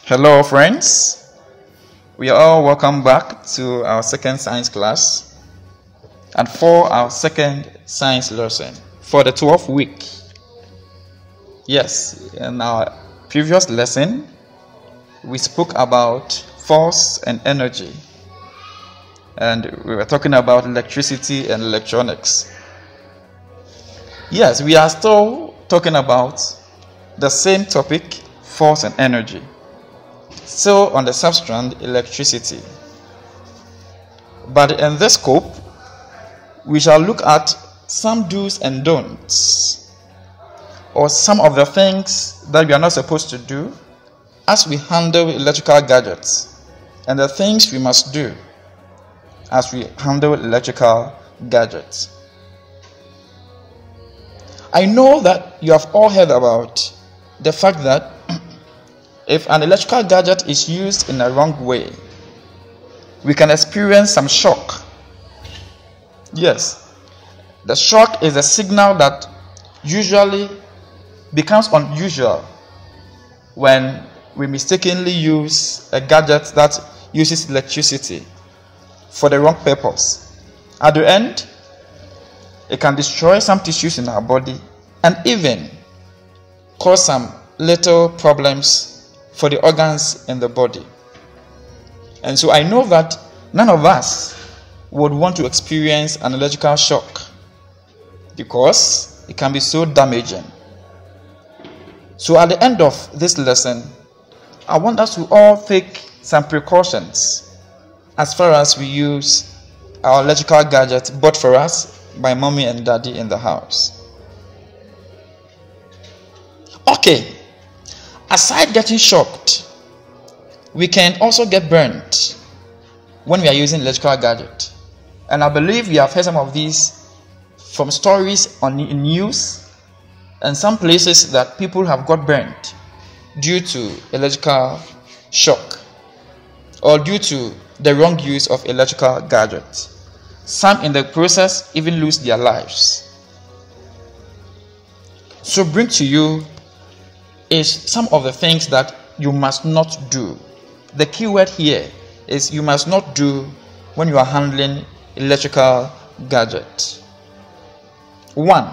Hello friends, we are all welcome back to our second science class and for our second science lesson for the 12th week. Yes, in our previous lesson we spoke about force and energy, and we were talking about electricity and electronics. Yes, we are still talking about the same topic, force and energy. So on the substrand, electricity. But in this scope, we shall look at some do's and don'ts, or some of the things that we are not supposed to do as we handle electrical gadgets, and the things we must do as we handle electrical gadgets. I know that you have all heard about the fact that if an electrical gadget is used in a wrong way, we can experience some shock. Yes, the shock is a signal that usually becomes unusual when we mistakenly use a gadget that uses electricity for the wrong purpose. At the end, it can destroy some tissues in our body and even cause some little problems for the organs in the body. And so I know that none of us would want to experience an electrical shock because it can be so damaging. So at the end of this lesson, I want us to all take some precautions as far as we use our electrical gadget bought for us by mommy and daddy in the house. Okay. Aside getting shocked, we can also get burnt when we are using electrical gadget. And I believe we have heard some of these from stories on news and some places that people have got burnt due to electrical shock or due to the wrong use of electrical gadgets. Some in the process even lose their lives. So bring to you is some of the things that you must not do. The key word here is you must not do when you are handling electrical gadgets. 1.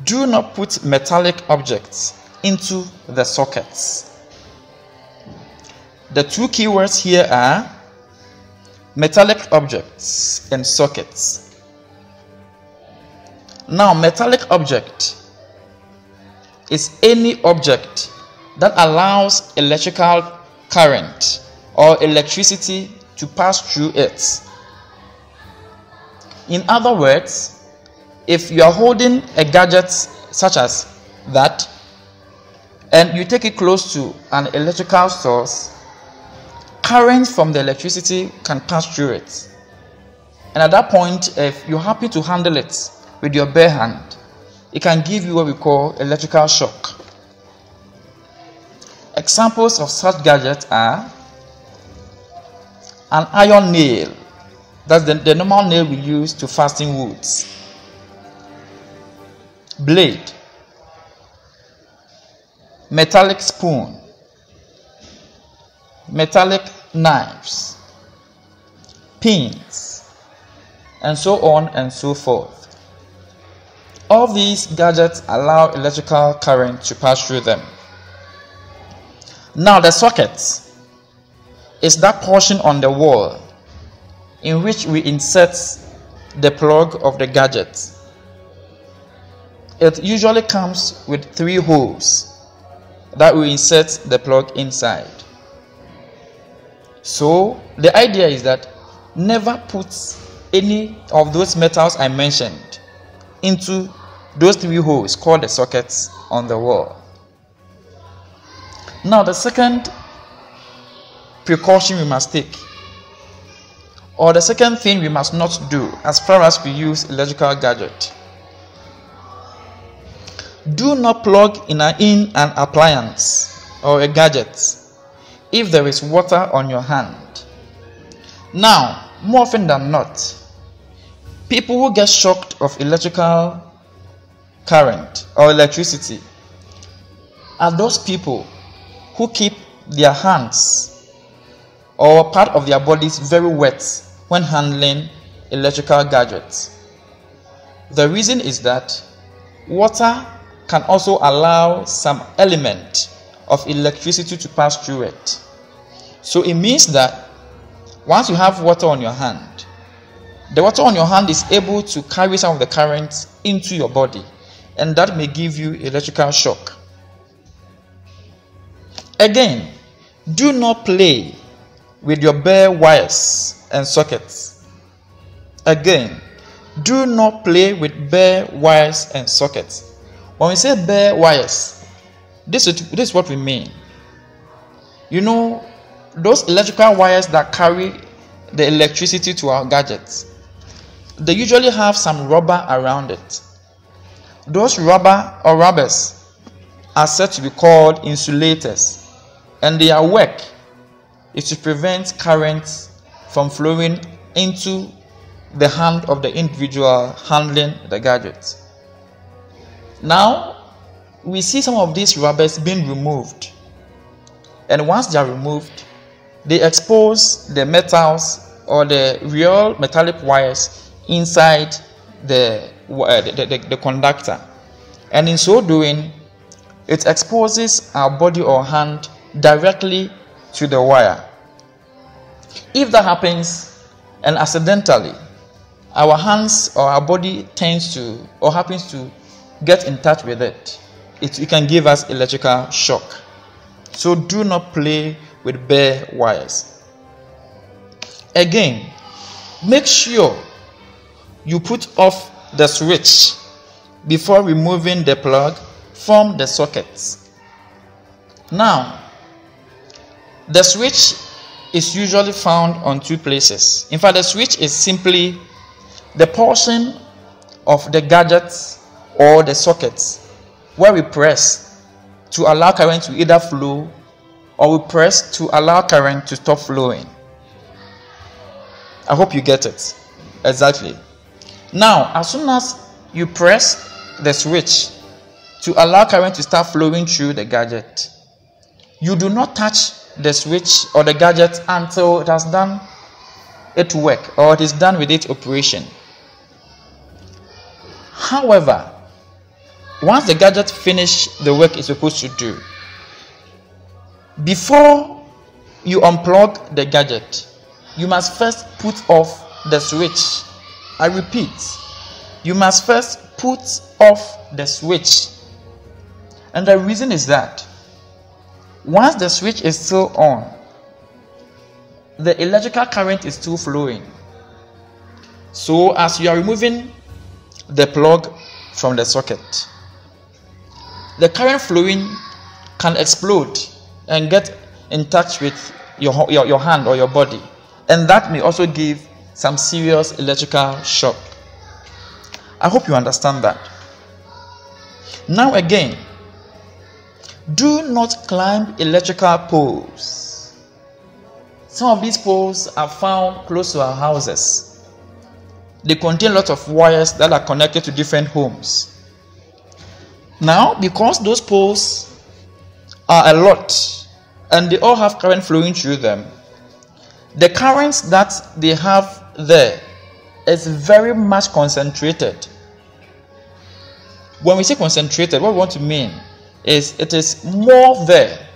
Do not put metallic objects into the sockets. The two key words here are metallic objects and sockets. Now, metallic object is any object that allows electrical current or electricity to pass through it. In other words, if you are holding a gadget such as that and you take it close to an electrical source, current from the electricity can pass through it. And at that point, if you happen to handle it with your bare hand, it can give you what we call electrical shock. Examples of such gadgets are an iron nail, that's the normal nail we use to fasten woods, blade, metallic spoon, metallic knives, pins, and so on and so forth. All these gadgets allow electrical current to pass through them. Now the socket is that portion on the wall in which we insert the plug of the gadget. It usually comes with 3 holes that we insert the plug inside. So the idea is that never put any of those metals I mentioned into those 3 holes called the sockets on the wall. Now the second precaution we must take, or the second thing we must not do as far as we use electrical gadget, do not plug in an appliance or a gadget if there is water on your hand. Now, more often than not, people who get shocked of electrical current or electricity are those people who keep their hands or part of their bodies very wet when handling electrical gadgets. The reason is that water can also allow some element of electricity to pass through it. So it means that once you have water on your hand, the water on your hand is able to carry some of the current into your body, and that may give you electrical shock. Again, do not play with your bare wires and sockets. Again, do not play with bare wires and sockets. When we say bare wires, this is what we mean. You know, those electrical wires that carry the electricity to our gadgets, they usually have some rubber around it. Those rubber or rubbers are said to be called insulators, and their work is to prevent current from flowing into the hand of the individual handling the gadget. Now, we see some of these rubbers being removed, and once they are removed, they expose the metals or the real metallic wires inside the conductor, and in so doing, it exposes our body or hand directly to the wire. If that happens and accidentally our hands or our body tends to or happens to get in touch with it, it can give us electrical shock. So do not play with bare wires. Again, make sure you put off the switch before removing the plug from the sockets. Now, the switch is usually found on two places. In fact, the switch is simply the portion of the gadgets or the sockets where we press to allow current to either flow, or we press to allow current to stop flowing. I hope you get it. Exactly. Now, as soon as you press the switch to allow current to start flowing through the gadget, you do not touch the switch or the gadget until it has done its work or it is done with its operation. However, once the gadget finishes the work it's supposed to do, before you unplug the gadget, you must first put off the switch. I repeat, you must first put off the switch. And the reason is that once the switch is still on, the electrical current is still flowing. So as you are removing the plug from the socket, the current flowing can explode and get in touch with your hand or your body, and that may also give some serious electrical shock. I hope you understand that. Now again, do not climb electrical poles. Some of these poles are found close to our houses. They contain lots of wires that are connected to different homes. Now, because those poles are a lot and they all have current flowing through them, the currents that they have there is very much concentrated. When we say concentrated, what we want to mean is it is more there.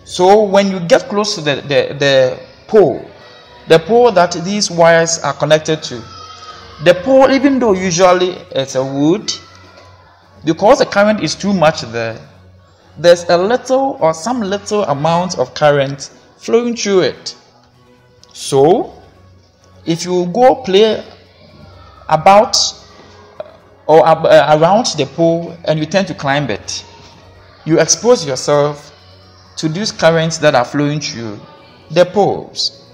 So when you get close to the pole that these wires are connected to, the pole, even though usually it's a wood, because the current is too much there, there's a little or some little amount of current flowing through it. So if you go play about or around the pole and you tend to climb it, you expose yourself to these currents that are flowing through the poles.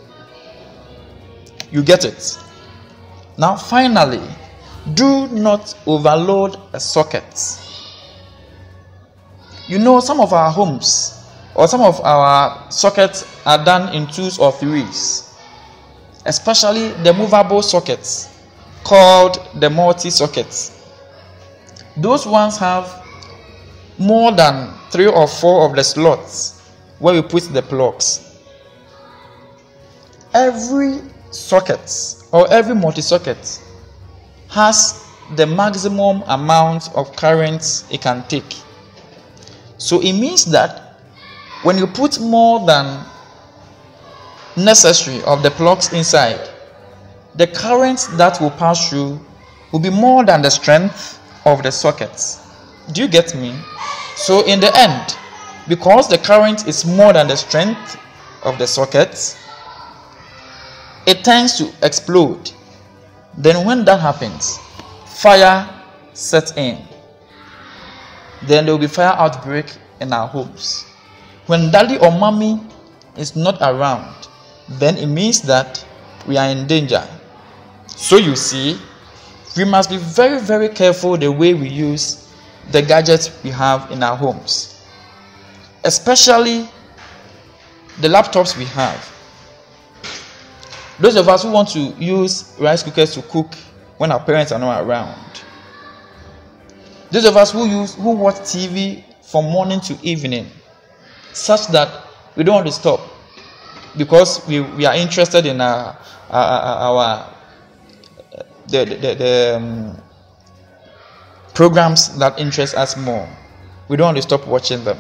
You get it? Now finally, do not overload a socket. You know, some of our homes or some of our sockets are done in 2s or 3s, especially the movable sockets called the multi-sockets. Those ones have more than 3 or 4 of the slots where we put the plugs. Every socket or every multi-socket has the maximum amount of current it can take. So it means that when you put more than necessary of the plugs inside, the current that will pass through will be more than the strength of the sockets. Do you get me? So in the end, because the current is more than the strength of the sockets, it tends to explode. Then when that happens, fire sets in. Then there will be fire outbreak in our homes. When daddy or mommy is not around, then it means that we are in danger. So you see, we must be very, very careful the way we use the gadgets we have in our homes, especially the laptops we have. Those of us who want to use rice cookers to cook when our parents are not around. Those of us who watch TV from morning to evening, such that we don't want to stop because we are interested in the programs that interest us more. We don't want to stop watching them.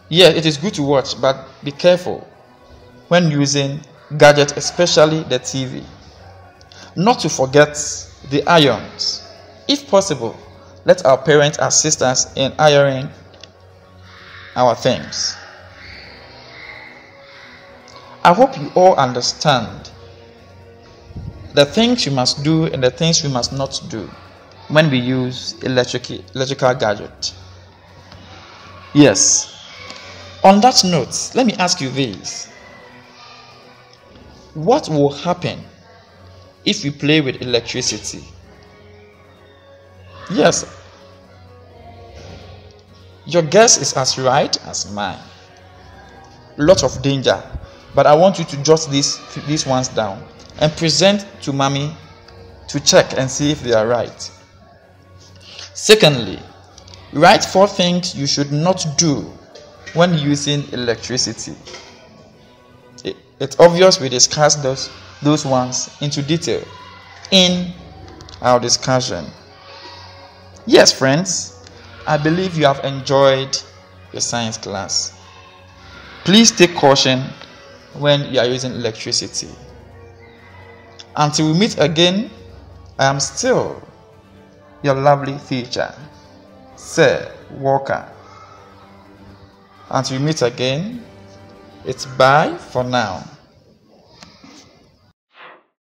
Yeah, it is good to watch, but be careful when using gadgets, especially the TV. Not to forget the irons. If possible, let our parents assist us in ironing our things. I hope you all understand the things you must do and the things we must not do when we use electrical gadget. Yes. On that note, let me ask you this. What will happen if we play with electricity? Yes. Your guess is as right as mine. Lot of danger. But I want you to jot these ones down and present to mommy to check and see if they are right. Secondly, write 4 things you should not do when using electricity. It's obvious we discussed those ones into detail in our discussion. Yes, friends, I believe you have enjoyed your science class. Please take caution when you are using electricity. Until we meet again, I am still your lovely teacher, Sir Walker. Until we meet again, it's bye for now.